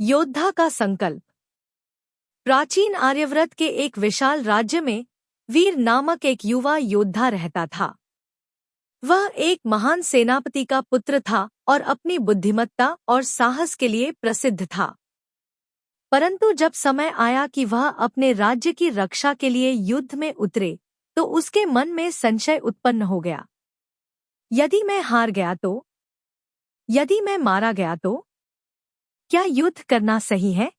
योद्धा का संकल्प। प्राचीन आर्यव्रत के एक विशाल राज्य में वीर नामक एक युवा योद्धा रहता था। वह एक महान सेनापति का पुत्र था और अपनी बुद्धिमत्ता और साहस के लिए प्रसिद्ध था। परंतु जब समय आया कि वह अपने राज्य की रक्षा के लिए युद्ध में उतरे, तो उसके मन में संशय उत्पन्न हो गया। यदि मैं हार गया तो? यदि मैं मारा गया तो? क्या युद्ध करना सही है?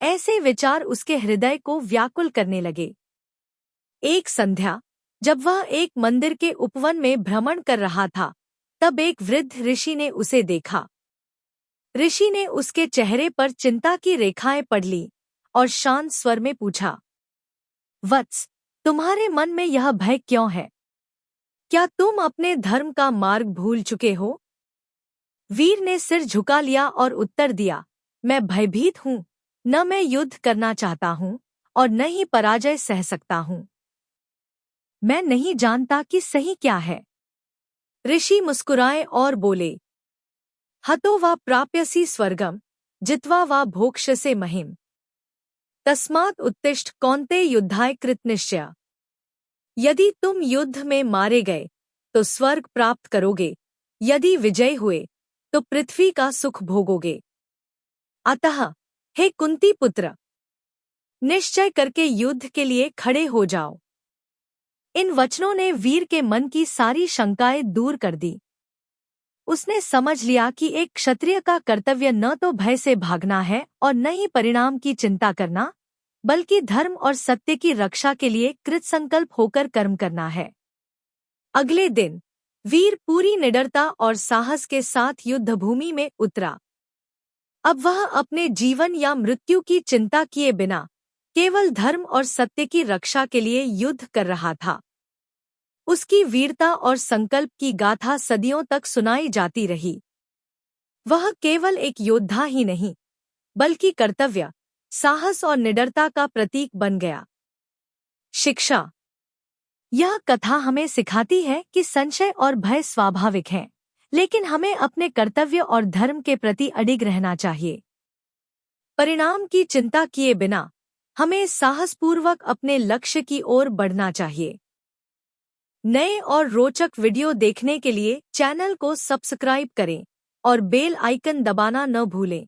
ऐसे विचार उसके हृदय को व्याकुल करने लगे। एक संध्या, जब वह एक मंदिर के उपवन में भ्रमण कर रहा था, तब एक वृद्ध ऋषि ने उसे देखा। ऋषि ने उसके चेहरे पर चिंता की रेखाएं पढ़ ली और शांत स्वर में पूछा, वत्स, तुम्हारे मन में यह भय क्यों है? क्या तुम अपने धर्म का मार्ग भूल चुके हो? वीर ने सिर झुका लिया और उत्तर दिया, मैं भयभीत हूँ। न मैं युद्ध करना चाहता हूँ और न ही पराजय सह सकता हूँ। मैं नहीं जानता कि सही क्या है। ऋषि मुस्कुराए और बोले, हतो वा प्राप्यसि स्वर्गम, जित्वा वा भोक्ष्यसे महिम। तस्मात् उत्तिष्ठ कौन्तेय युद्धाय कृतनिश्चय। यदि तुम युद्ध में मारे गए तो स्वर्ग प्राप्त करोगे, यदि विजय हुए तो पृथ्वी का सुख भोगोगे। अतः हे कुंती पुत्र, निश्चय करके युद्ध के लिए खड़े हो जाओ। इन वचनों ने वीर के मन की सारी शंकाएं दूर कर दी। उसने समझ लिया कि एक क्षत्रिय का कर्तव्य न तो भय से भागना है और न ही परिणाम की चिंता करना, बल्कि धर्म और सत्य की रक्षा के लिए कृतसंकल्प होकर कर्म करना है। अगले दिन वीर पूरी निडरता और साहस के साथ युद्धभूमि में उतरा। अब वह अपने जीवन या मृत्यु की चिंता किए बिना केवल धर्म और सत्य की रक्षा के लिए युद्ध कर रहा था। उसकी वीरता और संकल्प की गाथा सदियों तक सुनाई जाती रही। वह केवल एक योद्धा ही नहीं, बल्कि कर्तव्य, साहस और निडरता का प्रतीक बन गया। शिक्षा। यह कथा हमें सिखाती है कि संशय और भय स्वाभाविक हैं, लेकिन हमें अपने कर्तव्य और धर्म के प्रति अडिग रहना चाहिए। परिणाम की चिंता किए बिना हमें साहसपूर्वक अपने लक्ष्य की ओर बढ़ना चाहिए। नए और रोचक वीडियो देखने के लिए चैनल को सब्सक्राइब करें और बेल आइकन दबाना न भूलें।